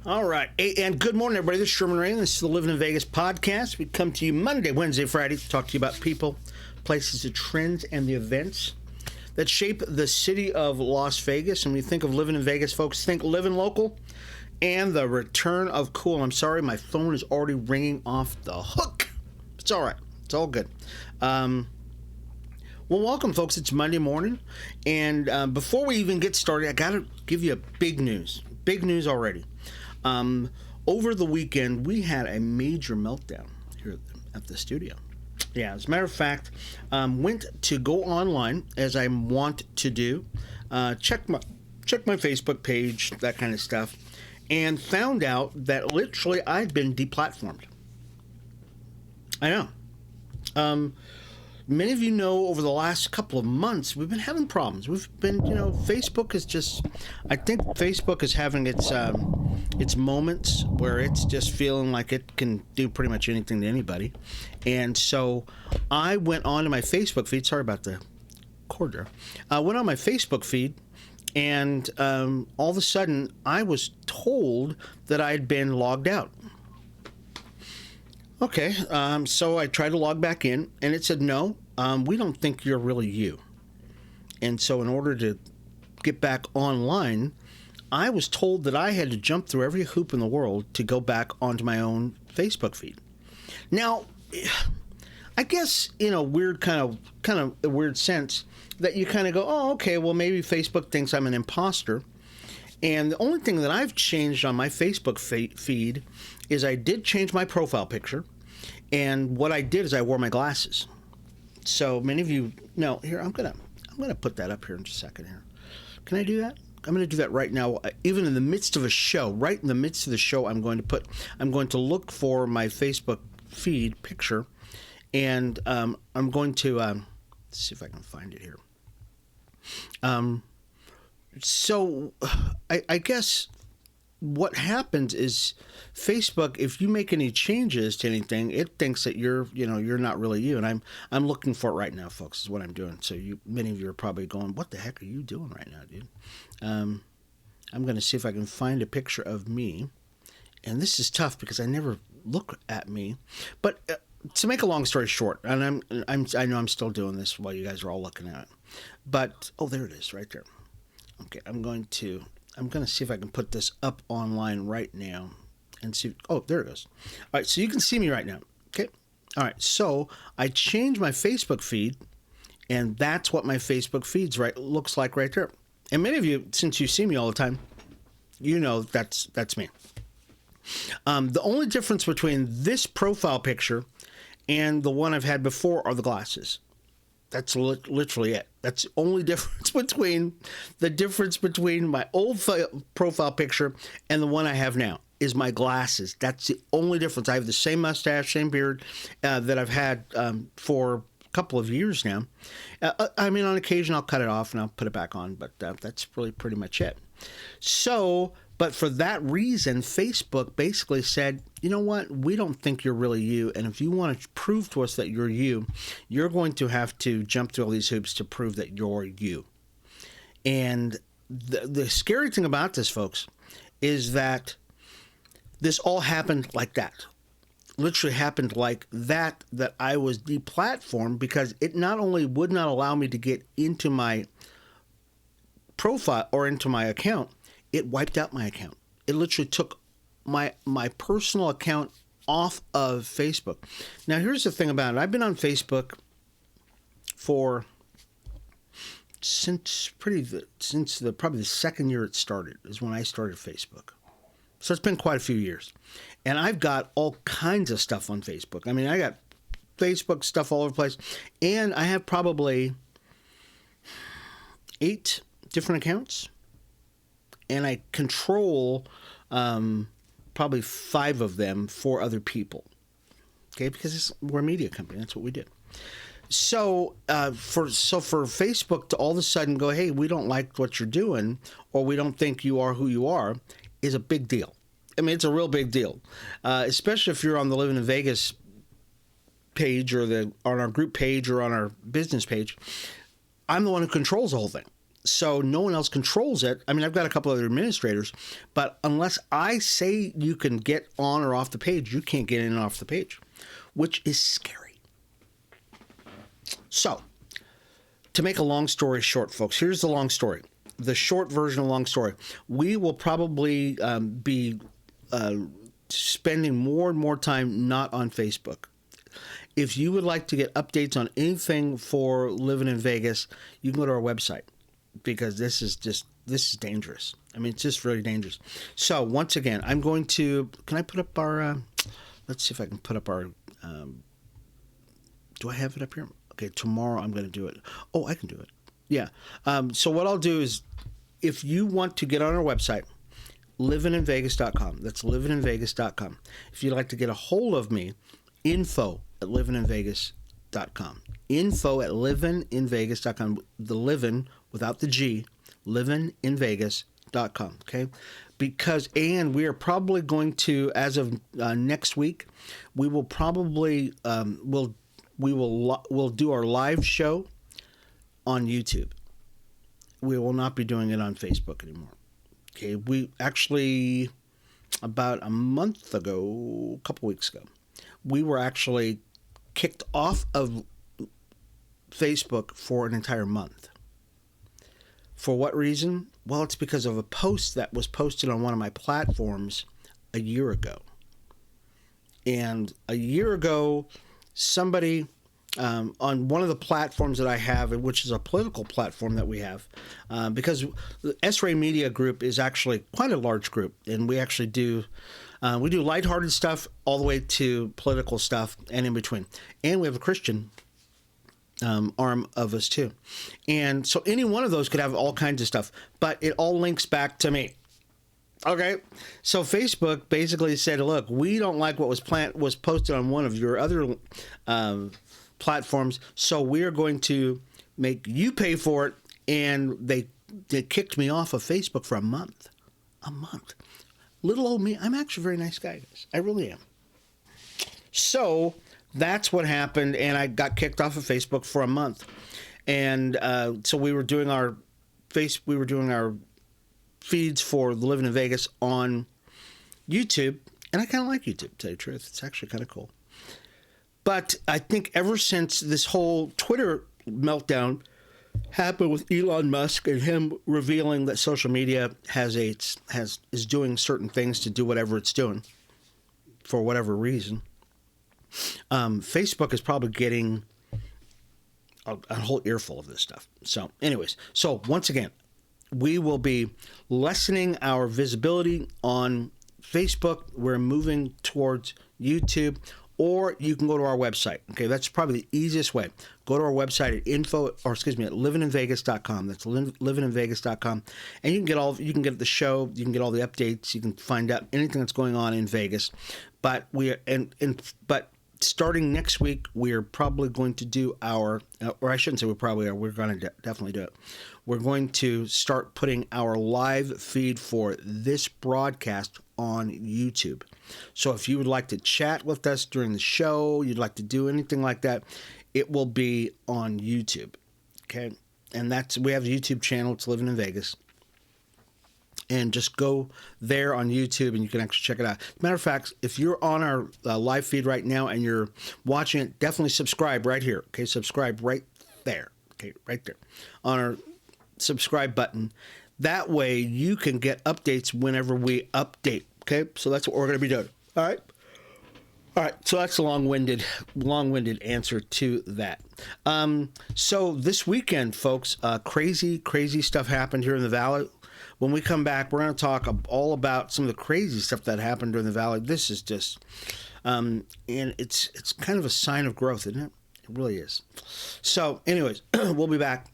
All right. Hey, and good morning, everybody. This is Sherman Ray, and this is the Livin in Vegas podcast. We come to you Monday, Wednesday, Friday to talk to you about people, places, the trends, and the events that shape the city of Las Vegas. And when you think of living in Vegas, folks, think living local and the return of cool. I'm sorry, my phone is already ringing off the hook. It's all right. It's all good. Well, welcome, folks. It's Monday morning. And before we even get started, I got to give you big news. Big news already. Over the weekend, we had a major meltdown here at the studio. Yeah, as a matter of fact, went to go online, as I want to do, check my Facebook page, that kind of stuff, and found out that literally I'd been deplatformed. I know. Many of you know over the last couple of months, we've been having problems. We've been, Facebook is just, I think Facebook is having its moments where it's just feeling like it can do pretty much anything to anybody. And so I went on to my Facebook feed. Sorry about the cord there. I went on my Facebook feed, and all of a sudden I was told that I had been logged out. Okay, so I tried to log back in, and it said, no, we don't think you're really you. And so in order to get back online, I was told that I had to jump through every hoop in the world to go back onto my own Facebook feed. Now, I guess in a weird kind of a weird sense that you kind of go, oh, okay, well, maybe Facebook thinks I'm an imposter. And the only thing that I've changed on my Facebook feed is I did change my profile picture, and what I did is I wore my glasses. So many of you know, here, I'm gonna put that up here in just a second here. Can I do that? I'm going to do that right now, even in the midst of a show. Right in the midst of the show, I'm going to look for my Facebook feed picture, and I'm going to let's see if I can find it here. So I guess what happens is Facebook, if you make any changes to anything, it thinks that you're not really you. And I'm looking for it right now, folks, is what I'm doing. So many of you are probably going, what the heck are you doing right now, dude? I'm going to see if I can find a picture of me. And this is tough because I never look at me. But to make a long story short, and I know I'm still doing this while you guys are all looking at it. But, oh, there it is right there. Okay, I'm going to see if I can put this up online right now and see. Oh, there it goes. All right, so you can see me right now. Okay. All right, so I changed my Facebook feed, and that's what my Facebook feed's looks like right there. And many of you, since you see me all the time, you know that's me. The only difference between this profile picture and the one I've had before are the glasses. That's literally it. That's the only difference between my old profile picture and the one I have now is my glasses. That's the only difference. I have the same mustache, same beard that I've had for a couple of years now. I mean, on occasion I'll cut it off and I'll put it back on, but that's really pretty much it. So, but for that reason, Facebook basically said, you know what? We don't think you're really you. And if you want to prove to us that you're you, you're going to have to jump through all these hoops to prove that you're you. And the scary thing about this, folks, is that this all happened like that. Literally happened like that I was deplatformed because it not only would not allow me to get into my profile or into my account, it wiped out my account. It literally took my personal account off of Facebook. Now, here's the thing about it. I've been on Facebook for since probably the second year it started is when I started Facebook. So it's been quite a few years. And I've got all kinds of stuff on Facebook. I mean, I got Facebook stuff all over the place. And I have probably 8 different accounts. And I control probably 5 of them for other people. Okay, because we're a media company. That's what we did. So for Facebook to all of a sudden go, hey, we don't like what you're doing, or we don't think you are who you are, is a big deal. I mean, it's a real big deal, especially if you're on the Livin in Vegas page or on our group page or on our business page. I'm the one who controls the whole thing. So no one else controls it. I mean, I've got a couple other administrators, but unless I say you can get on or off the page, you can't get in and off the page, which is scary. So, to make a long story short, folks, here's the long story. The short version of the long story. We will probably be spending more and more time not on Facebook. If you would like to get updates on anything for Living in Vegas, you can go to our website, because this is dangerous. I mean, it's just really dangerous. So once again, I'm going to, can I put up our, let's see if I can put up our, do I have it up here? Okay, tomorrow I'm going to do it. Oh, I can do it. Yeah. So what I'll do is, if you want to get on our website, livininvegas.com. That's livininvegas.com. If you'd like to get a hold of me, info@livininvegas.com. Info@livininvegas.com. The livin without the G, livininvegas.com. Okay? And we are probably going to, as of next week, we will probably we'll do our live show on YouTube. We will not be doing it on Facebook anymore. Okay, we actually, about a month ago, a couple weeks ago, we were actually kicked off of Facebook for an entire month. For what reason? Well, it's because of a post that was posted on one of my platforms a year ago. And a year ago, somebody on one of the platforms that I have, which is a political platform that we have, because the S-Ray Media Group is actually quite a large group, and we actually do lighthearted stuff all the way to political stuff and in between. And we have a Christian arm of us too. And so any one of those could have all kinds of stuff, but it all links back to me. Okay, so Facebook basically said, look, we don't like what was posted on one of your other platforms, so we're going to make you pay for it. And they kicked me off of Facebook for a month. Little old me. I'm actually a very nice guy, guys. I really am. So that's what happened, and I got kicked off of Facebook for a month. And so we were doing our feeds for Living in Vegas on YouTube, and I kind of like YouTube, to tell you the truth. It's actually kind of cool. But I think ever since this whole Twitter meltdown happened with Elon Musk and him revealing that social media is doing certain things to do whatever it's doing for whatever reason, Facebook is probably getting a whole earful of this stuff. So anyways, once again, we will be lessening our visibility on Facebook. We're moving towards YouTube, or you can go to our website. Okay, that's probably the easiest way. Go to our website at livininvegas.com. That's livininvegas.com, and you can get the show, you can get all the updates, you can find out anything that's going on in Vegas. But but starting next week, we're probably going to do or I shouldn't say we probably are. We're going to definitely do it. We're going to start putting our live feed for this broadcast on YouTube. So if you would like to chat with us during the show, you'd like to do anything like that, it will be on YouTube. Okay? And we have a YouTube channel. It's Living in Vegas. And just go there on YouTube and you can actually check it out. As a matter of fact, if you're on our live feed right now and you're watching it, definitely subscribe right here. Okay, subscribe right there. Okay, right there on our subscribe button. That way you can get updates whenever we update. Okay, so that's what we're going to be doing. All right. So that's a long-winded answer to that. So this weekend, folks, crazy stuff happened here in the Valley. When we come back, we're going to talk all about some of the crazy stuff that happened during the Valley. This is just, and it's kind of a sign of growth, isn't it? It really is. So, anyways, we'll be back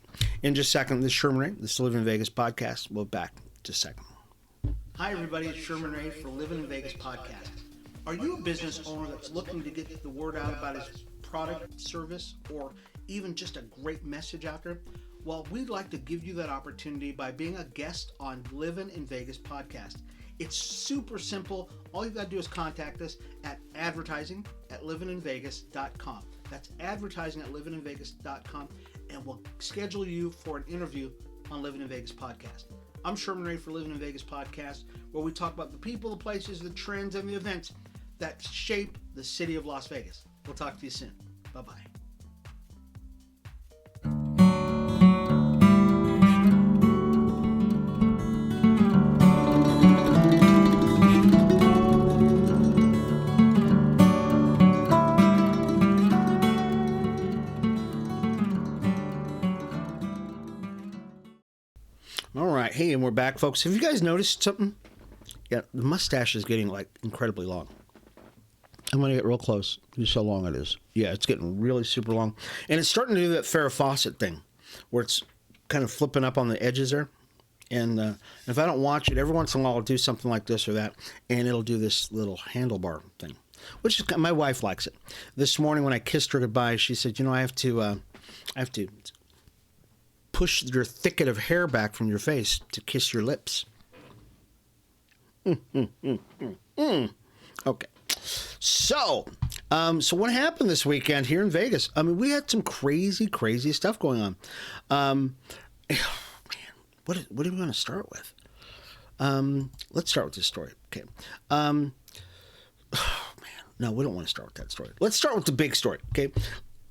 in just a second. This is Sherman Ray. This is the Livin in Vegas podcast. We'll be back in just a second. Hi, everybody. It's Sherman Ray for Livin in Vegas podcast. Are you a business owner that's looking to get the word out about his product, service, or even just a great message out there? Well, we'd like to give you that opportunity by being a guest on Livin in Vegas podcast. It's super simple. All you've got to do is contact us at advertising@livininvegas.com. That's advertising@livininvegas.com, and we'll schedule you for an interview on Livin in Vegas podcast. I'm Sherman Ray for Livin in Vegas podcast, where we talk about the people, the places, the trends, and the events that shape the city of Las Vegas. We'll talk to you soon. Bye-bye. All right, hey, and we're back, folks. Have you guys noticed something? Yeah, the mustache is getting, like, incredibly long. I'm going to get real close. See how long it is. Yeah, it's getting really super long. And it's starting to do that Farrah Fawcett thing, where it's kind of flipping up on the edges there. And if I don't watch it, every once in a while I'll do something like this or that, and it'll do this little handlebar thing, which is, my wife likes it. This morning when I kissed her goodbye, she said, I have to push your thicket of hair back from your face to kiss your lips. Okay. So what happened this weekend here in Vegas? I mean, we had some crazy stuff going on. Man, what are we going to start with? Let's start with this story. Okay. Oh, man. No, we don't want to start with that story. Let's start with the big story. Okay.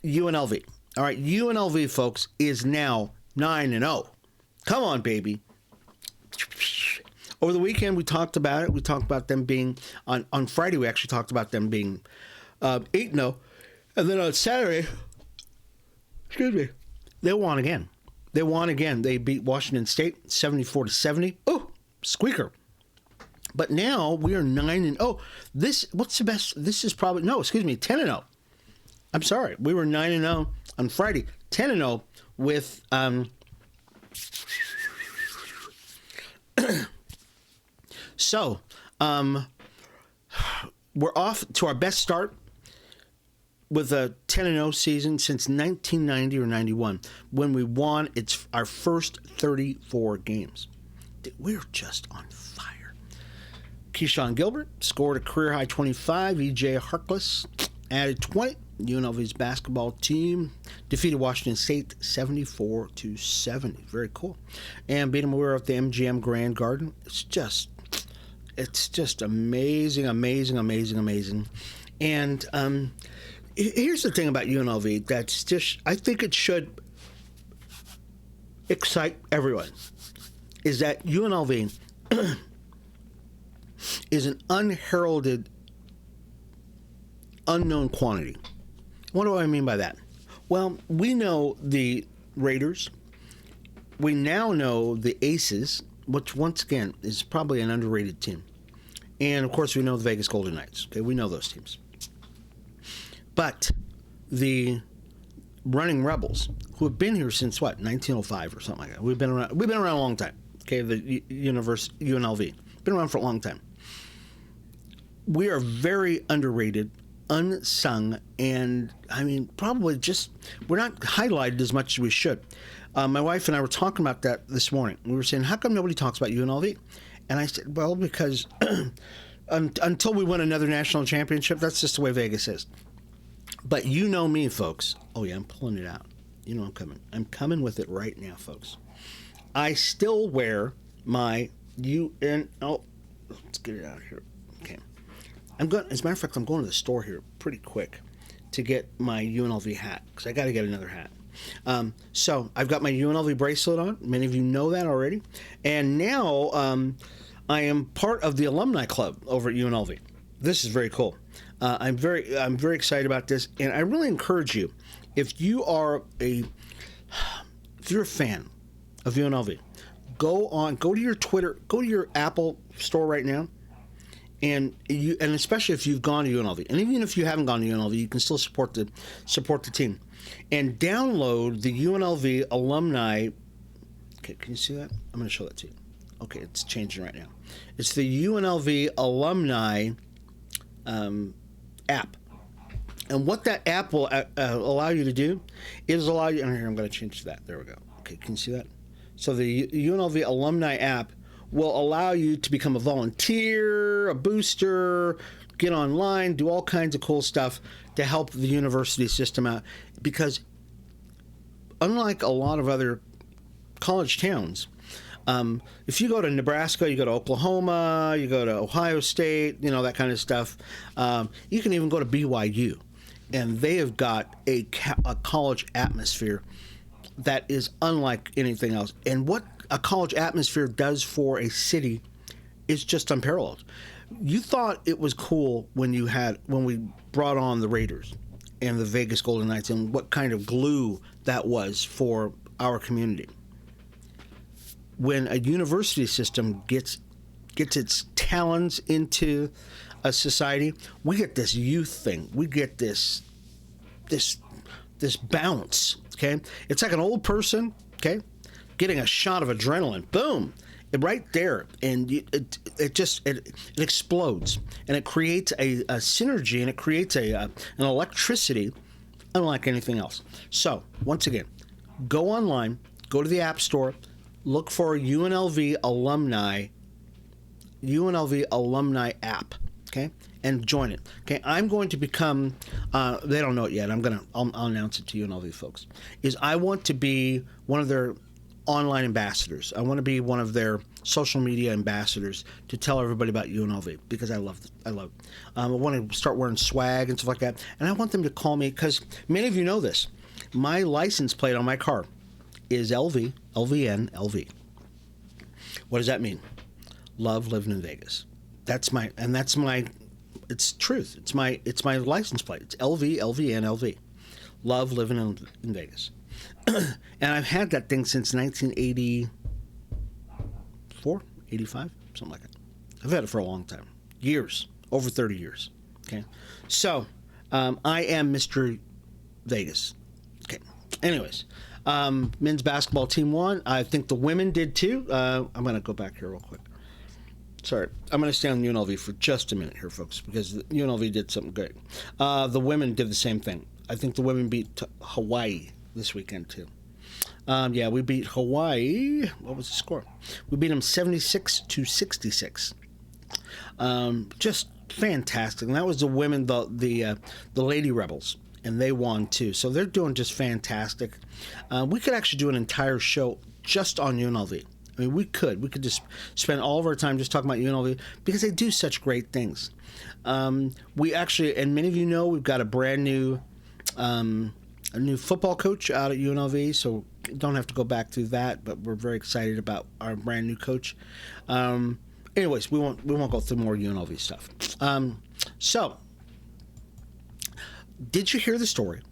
UNLV. All right. UNLV, folks, is now 9-0. Come on, baby. Over the weekend, we talked about it. We talked about them being, on Friday, we actually talked about them being 8-0. And then on Saturday, they won again. They beat Washington State 74-70. Oh, squeaker. But now we are 9-0. What's the best? This is probably, 10-0. I'm sorry. We were 9-0 on Friday. 10-0 with so we're off to our best start with a 10-0 season since 1990 or 91 when we won our first 34 games. We're just on fire. Keyshawn Gilbert scored a career-high 25. E.J. Harkless added 20. UNLV's basketball team defeated Washington State 74-70. Very cool. And beat them. We were at the MGM Grand Garden. It's just amazing. And here's the thing about UNLV that's just, I think it should excite everyone, is that UNLV is an unheralded, unknown quantity. What do I mean by that? Well, we know the Raiders. We now know the Aces, which once again is probably an underrated team. And of course, we know the Vegas Golden Knights. Okay, we know those teams. But the Running Rebels, who have been here since 1905 or something like that. We've been around a long time. Okay, the UNLV. Been around for a long time. We are very underrated, unsung, and I mean, probably just, we're not highlighted as much as we should. My wife and I were talking about that this morning. We were saying, how come nobody talks about UNLV? And I said, well, because until we win another national championship, that's just the way Vegas is. But you know me, folks. Oh, yeah, I'm pulling it out. You know I'm coming. I'm coming with it right now, folks. I still wear my let's get it out here. Okay. As a matter of fact, I'm going to the store here pretty quick to get my UNLV hat, because I got to get another hat. So I've got my UNLV bracelet on. Many of you know that already. And now I am part of the alumni club over at UNLV. This is very cool. I'm very excited about this, and I really encourage you, if you're a fan of UNLV, go to your Twitter, go to your Apple store right now, and especially if you've gone to UNLV, and even if you haven't gone to UNLV, you can still support the team, and download the UNLV alumni. Okay, can you see that? I'm going to show that to you. Okay, it's changing right now. It's the UNLV alumni app. And what that app will allow you to do is allow you, and here I'm going to change that. There we go. Okay, can you see that? So the UNLV alumni app will allow you to become a volunteer, a booster, get online, do all kinds of cool stuff to help the university system out. Because unlike a lot of other college towns. If you go to Nebraska, you go to Oklahoma, you go to Ohio State, that kind of stuff. You can even go to BYU, and they have got a college atmosphere that is unlike anything else. And what a college atmosphere does for a city is just unparalleled. You thought it was cool when we brought on the Raiders and the Vegas Golden Knights, and what kind of glue that was for our community. When a university system gets its talons into a society, we get this youth thing. We get this bounce. Okay, it's like an old person. Okay, getting a shot of adrenaline. Boom, right there, and it explodes, and it creates a synergy, and it creates an electricity unlike anything else. So once again, go online, go to the App Store. Look for UNLV alumni app, okay, and join it. Okay, I'm going to become. They don't know it yet. I'll announce it to UNLV folks. I want to be one of their online ambassadors. I want to be one of their social media ambassadors to tell everybody about UNLV because I love it. I want to start wearing swag and stuff like that, and I want them to call me because many of you know this. My license plate on my car is LV, LVN, LV. What does that mean? Love living in Vegas. It's truth. It's my license plate. It's LV, LVN, LV. Love living in Vegas. And I've had that thing since 1984, 85, something like that. I've had it for a long time. Years. Over 30 years. Okay. So, I am Mr. Vegas. Okay. Anyways. Men's basketball team won. I think the women did too. I'm going to go back here real quick. Sorry. I'm going to stay on UNLV for just a minute here, folks, because UNLV did something great. The women did the same thing. I think the women beat Hawaii this weekend too. We beat Hawaii. What was the score? We beat them 76-66. Just fantastic. And that was the women, the Lady Rebels. And they won too. So they're doing just fantastic. We could actually do an entire show just on UNLV. I mean, we could. We could just spend all of our time just talking about UNLV because they do such great things. We actually, and many of you know, we've got a brand new, a new football coach out at UNLV. So don't have to go back through that. But we're very excited about our brand new coach. Anyways, we won't go through more UNLV stuff. Did you hear the story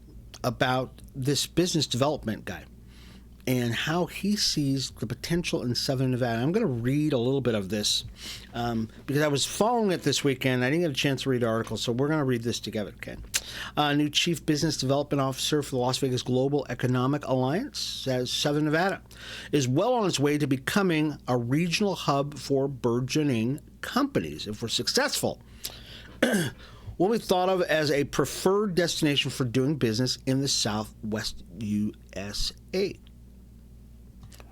about this business development guy and how he sees the potential in Southern Nevada? I'm going to read a little bit of this because I was following it this weekend. I didn't get a chance to read the article, so we're going to read this together, okay? New Chief Business Development Officer for the Las Vegas Global Economic Alliance says Southern Nevada is well on its way to becoming a regional hub for burgeoning companies if we're successful. Will be thought of as a preferred destination for doing business in the Southwest USA.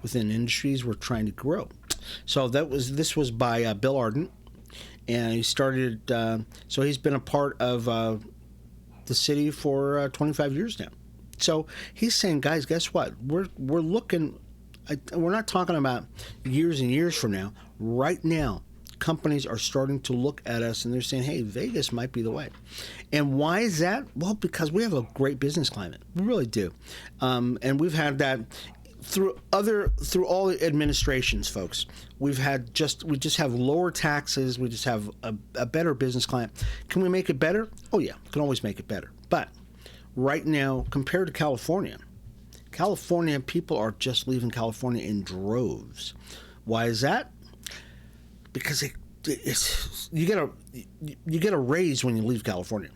Within industries we're trying to grow. So this was by Bill Arden, and he started. So he's been a part of the city for 25 years now. So he's saying, guys, guess what? We're looking. We're not talking about years and years from now. Right now, companies are starting to look at us and they're saying, hey, Vegas might be the way. And why is that? Well, because we have a great business climate. We really do. And we've had that through all the administrations, folks. We just have lower taxes. We just have a better business climate. Can we make it better? Oh yeah, we can always make it better. But right now, compared to California, people are just leaving California in droves. Why is that? Because you get a raise when you leave California.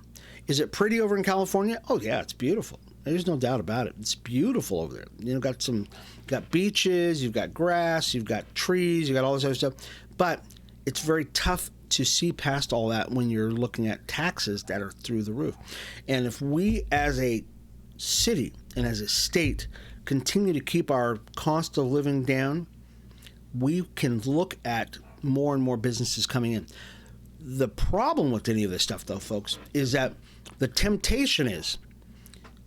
Is it pretty over in California? Oh yeah, it's beautiful. There's no doubt about it. It's beautiful over there. Got beaches, you've got grass, you've got trees, you got all this other stuff. But it's very tough to see past all that when you're looking at taxes that are through the roof. And if we as a city and as a state continue to keep our cost of living down, we can look at more and more businesses coming in. The problem with any of this stuff, though, folks, is that the temptation is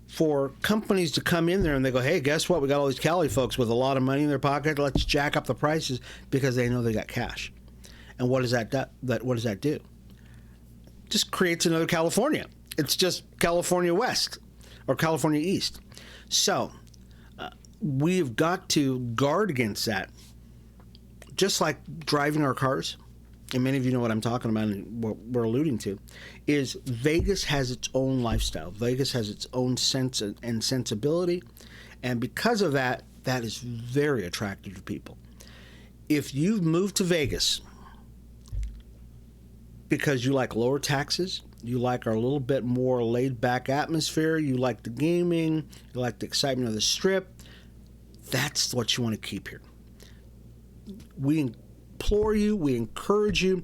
for companies to come in there and they go, hey, guess what? We got all these Cali folks with a lot of money in their pocket. Let's jack up the prices because they know they got cash. And what does that do? Just creates another California. It's just California West or California East. So we've got to guard against that. Just like driving our cars, and many of you know what I'm talking about and what we're alluding to, is Vegas has its own lifestyle. Vegas has its own sense and sensibility. And because of that, that is very attractive to people. If you've moved to Vegas because you like lower taxes, you like our little bit more laid-back atmosphere, you like the gaming, you like the excitement of the Strip, that's what you want to keep here. We implore you, we encourage you,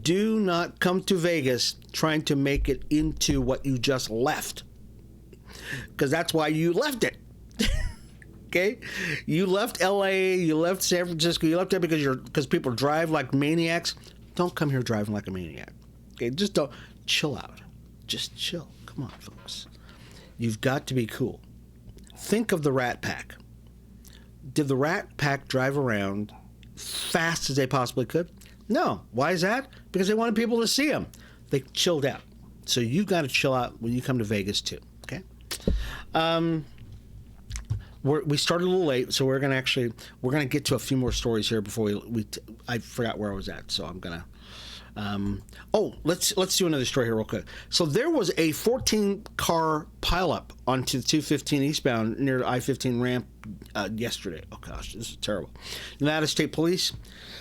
do not come to Vegas trying to make it into what you just left. Because that's why you left it. Okay? You left LA, you left San Francisco, you left it because people drive like maniacs. Don't come here driving like a maniac. Okay? Just don't. Chill out. Just chill. Come on, folks. You've got to be cool. Think of the Rat Pack. Did the Rat Pack drive around fast as they possibly could? No. Why is that? Because they wanted people to see them. They chilled out. So you've got to chill out when you come to Vegas too. Okay. We started a little late, so we're gonna get to a few more stories here before I forgot where I was at, so I'm gonna. Let's do another story here real quick. So there was a 14-car pileup onto the 215 eastbound near the I-15 ramp yesterday. Oh gosh, this is terrible. Nevada State Police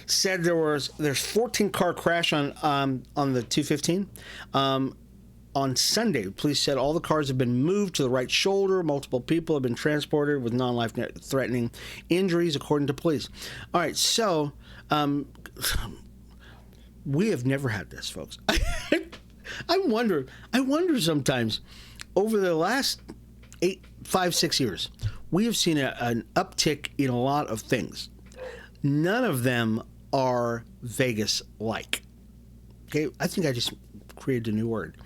said there's 14-car crash on the 215. On Sunday, the police said all the cars have been moved to the right shoulder. Multiple people have been transported with non-life-threatening injuries, according to police. All right, so we have never had this, folks. I wonder sometimes, over the last 5-6 years, we have seen an uptick in a lot of things. None of them are Vegas-like. Okay, I think I just created a new word.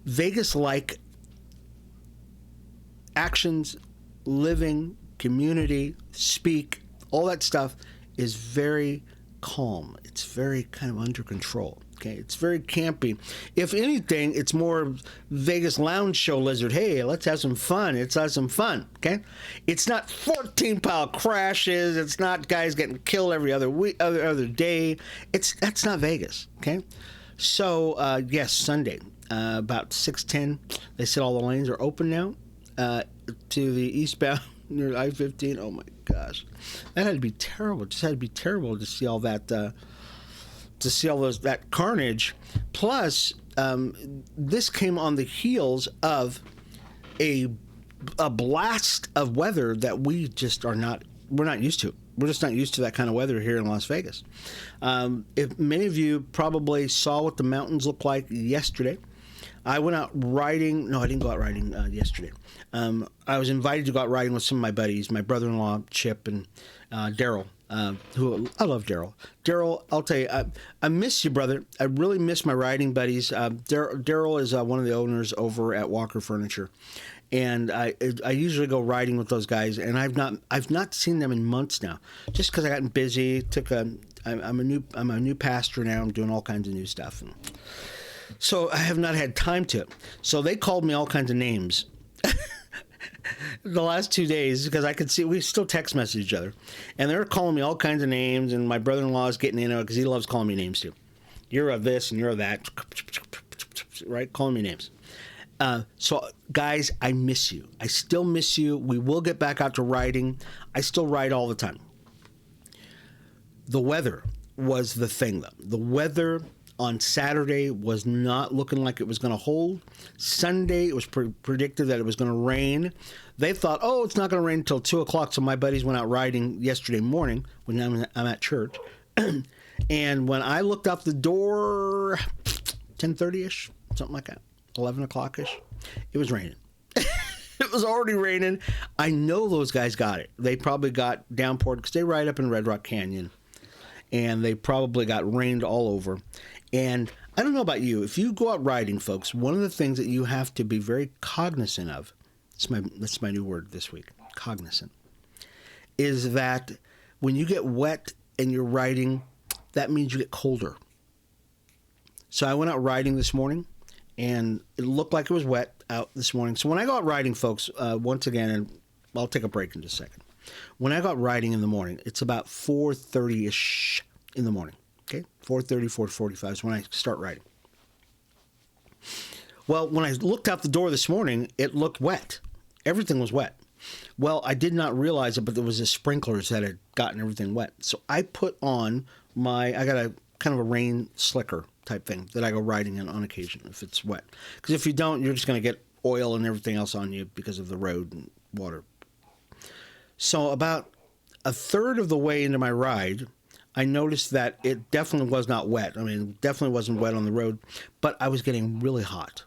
Vegas-like actions, living, community, speak, all that stuff is very calm. It's very kind of under control. Okay, it's very campy. If anything, it's more Vegas lounge show lizard. Hey, let's have some fun. Let's have some fun. Okay, it's not 14-pile crashes. It's not guys getting killed every other week, other day. That's not Vegas. Okay, so yes, Sunday. About 6:10, they said all the lanes are open now to the eastbound near I-15. Oh my gosh, that had to be terrible. It just had to be terrible to see all that, that carnage. Plus, this came on the heels of a blast of weather that we're not used to. We're just not used to that kind of weather here in Las Vegas. If many of you probably saw what the mountains looked like yesterday. I went out riding. No, I didn't go out riding yesterday. I was invited to go out riding with some of my buddies, my brother-in-law, Chip, and Daryl, who I love Daryl. Daryl, I'll tell you, I miss you, brother. I really miss my riding buddies. Daryl is one of the owners over at Walker Furniture. And I usually go riding with those guys, and I've not seen them in months now, just because I gotten busy. I'm a new pastor now. I'm doing all kinds of new stuff, and so I have not had time to. So they called me all kinds of names the last 2 days because I could see we still text message each other, and they're calling me all kinds of names. And my brother-in-law is getting in it because he loves calling me names too. You're a this and you're a that, right? Calling me names. So guys, I miss you. I still miss you. We will get back out to riding. I still ride all the time. The weather was the thing, though. The weather on Saturday was not looking like it was going to hold. Sunday, it was predicted that it was going to rain. They thought, it's not going to rain until 2 o'clock. So my buddies went out riding yesterday morning when I'm at church. And when I looked out the door, 10:30-ish, something like that, 11 o'clock-ish, it was raining. It was already raining. I know those guys got it. They probably got downpoured because they ride up in Red Rock Canyon. And they probably got rained all over. And I don't know about you. If you go out riding, folks, one of the things that you have to be very cognizant of, that's my new word this week, cognizant, is that when you get wet and you're riding, that means you get colder. So I went out riding this morning, and it looked like it was wet out this morning. So when I go out riding, folks, once again, and I'll take a break in just a second. When I go out riding in the morning, it's about 4:30-ish in the morning. Okay, 4:30, 4:45 is when I start riding. Well, when I looked out the door this morning, it looked wet. Everything was wet. Well, I did not realize it, but there was the sprinklers that had gotten everything wet. So I put on I got a kind of a rain slicker type thing that I go riding in on occasion if it's wet. Because if you don't, you're just going to get oil and everything else on you because of the road and water. So about a third of the way into my ride, I noticed that it definitely was not wet. I mean, it definitely wasn't wet on the road, but I was getting really hot.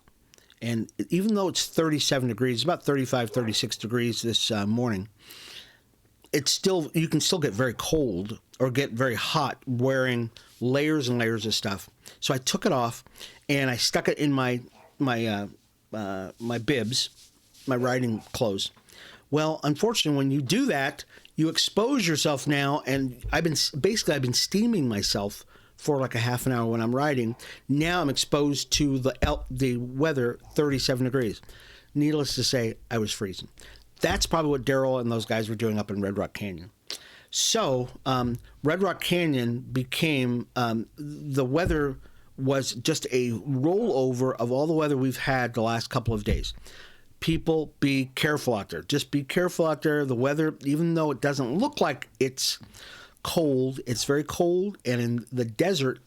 And even though it's 37 degrees, it's about 35, 36 degrees this morning, you can still get very cold or get very hot wearing layers and layers of stuff. So I took it off and I stuck it in my bibs, my riding clothes. Well, unfortunately, when you do that, you expose yourself now, and I've been steaming myself for like a half an hour when I'm riding. Now I'm exposed to the weather, 37 degrees. Needless to say, I was freezing. That's probably what Daryl and those guys were doing up in Red Rock Canyon. So Red Rock Canyon became, the weather was just a rollover of all the weather we've had the last couple of days. People, be careful out there. Just be careful out there. The weather, even though it doesn't look like it's cold, it's very cold. And in the desert,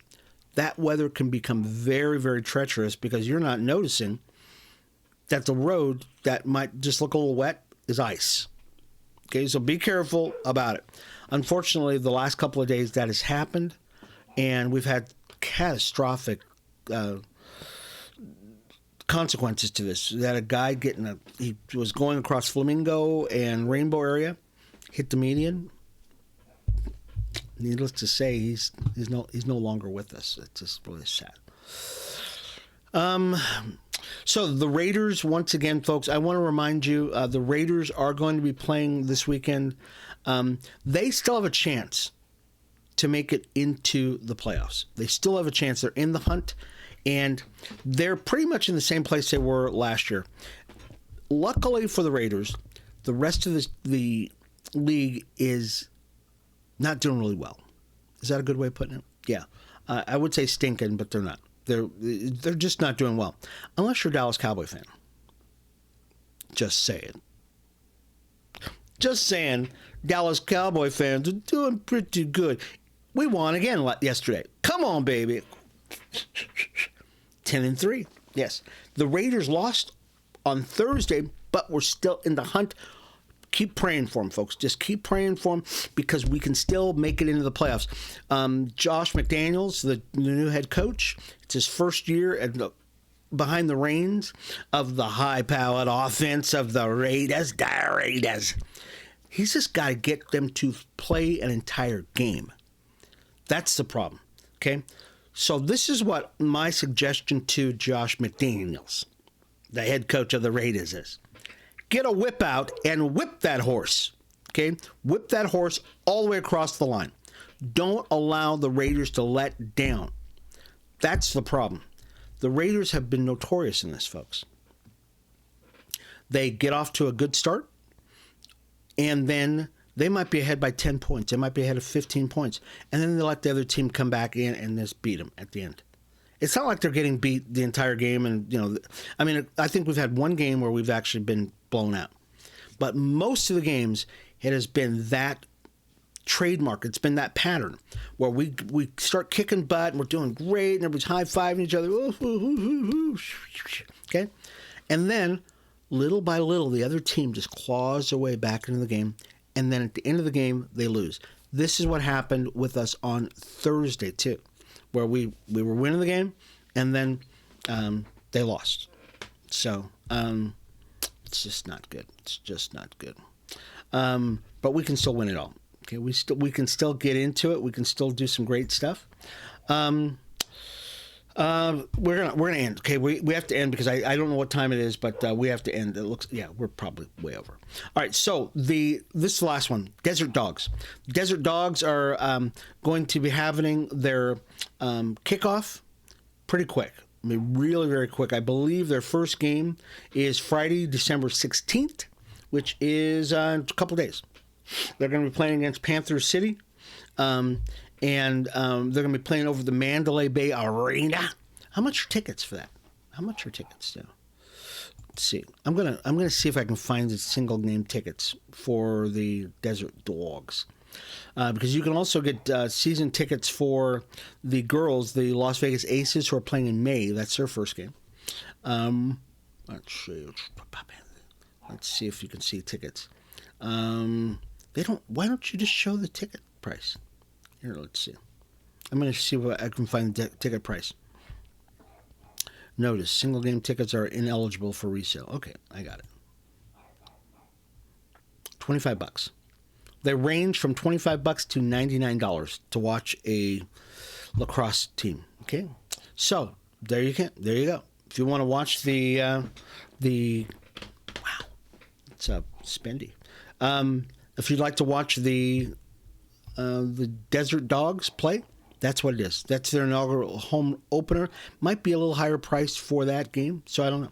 that weather can become very, very treacherous because you're not noticing that the road that might just look a little wet is ice. Okay, so be careful about it. Unfortunately, the last couple of days that has happened, and we've had catastrophic consequences to this. We had a guy he was going across Flamingo and Rainbow area, hit the median. Needless to say, he's no longer with us. It's just really sad. So the Raiders, once again, folks, I want to remind you, the Raiders are going to be playing this weekend. They still have a chance to make it into the playoffs. They still have a chance. They're in the hunt. And they're pretty much in the same place they were last year. Luckily for the Raiders, the rest of the league is not doing really well. Is that a good way of putting it? Yeah. I would say stinking, but they're not. They're just not doing well. Unless you're a Dallas Cowboy fan. Just saying. Just saying. Dallas Cowboy fans are doing pretty good. We won again yesterday. Come on, baby. 10-3. Yes. The Raiders lost on Thursday, but we're still in the hunt. Keep praying for them, folks. Just keep praying for them because we can still make it into the playoffs. Josh McDaniels, the new head coach, it's his first year behind the reins of the high-powered offense of the Raiders. He's just got to get them to play an entire game. That's the problem, okay? So this is what my suggestion to Josh McDaniels, the head coach of the Raiders, is. Get a whip out and whip that horse, okay? Whip that horse all the way across the line. Don't allow the Raiders to let down. That's the problem. The Raiders have been notorious in this, folks. They get off to a good start, and then they might be ahead by 10 points. They might be ahead of 15 points. And then they let the other team come back in and just beat them at the end. It's not like they're getting beat the entire game. And, I think we've had one game where we've actually been blown out. But most of the games, it has been that trademark. It's been that pattern where we start kicking butt and we're doing great and everybody's high-fiving each other. Okay? And then, little by little, the other team just claws their way back into the game. And then at the end of the game, they lose. This is what happened with us on Thursday, too, where we were winning the game, and then they lost. So it's just not good. It's just not good. But we can still win it all. Okay, we can still get into it. We can still do some great stuff. We're gonna end. Okay, we have to end because I don't know what time it is, but we have to end. It looks we're probably way over. All right, so this is the last one. Desert Dogs. Desert Dogs are going to be having their kickoff pretty quick. I mean, really very quick. I believe their first game is Friday, December 16th, which is a couple days. They're going to be playing against Panther City. And they're going to be playing over the Mandalay Bay Arena. How much are tickets for that? How much are tickets? Let's see. I'm gonna see if I can find the single game tickets for the Desert Dogs, because you can also get season tickets for the girls, the Las Vegas Aces, who are playing in May. That's their first game. Let's see. Let's see if you can see tickets. They don't. Why don't you just show the ticket price? Here, let's see. I'm going to see what I can find the ticket price. Notice, single game tickets are ineligible for resale. Okay, I got it. $25. They range from $25 to $99 to watch a lacrosse team. Okay, so there you go. If you want to watch the wow, it's spendy. If you'd like to watch the Desert Dogs play, that's what it is. That's their inaugural home opener. Might be a little higher priced for that game, so I don't know.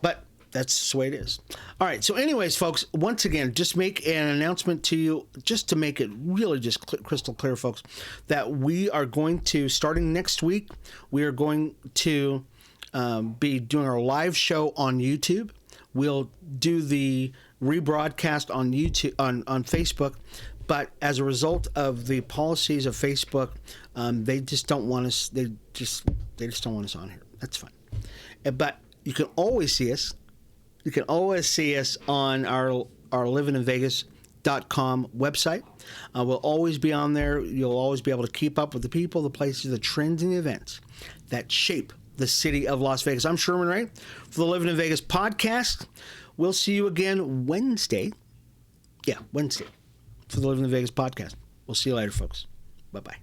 But that's the way it is. All right, so anyways, folks, once again, just make an announcement to you, just to make it really just crystal clear, folks, that we are going to, starting next week, we are going to be doing our live show on YouTube. We'll do the rebroadcast on YouTube, on Facebook. But as a result of the policies of Facebook, they just don't want us. They just don't want us on here. That's fine. But you can always see us. You can always see us on our livininvegas.com website. We'll always be on there. You'll always be able to keep up with the people, the places, the trends, and the events that shape the city of Las Vegas. I'm Sherman Ray for the Livin in Vegas podcast. We'll see you again Wednesday. Yeah, Wednesday. For the Livin in Vegas podcast. We'll see you later, folks. Bye-bye.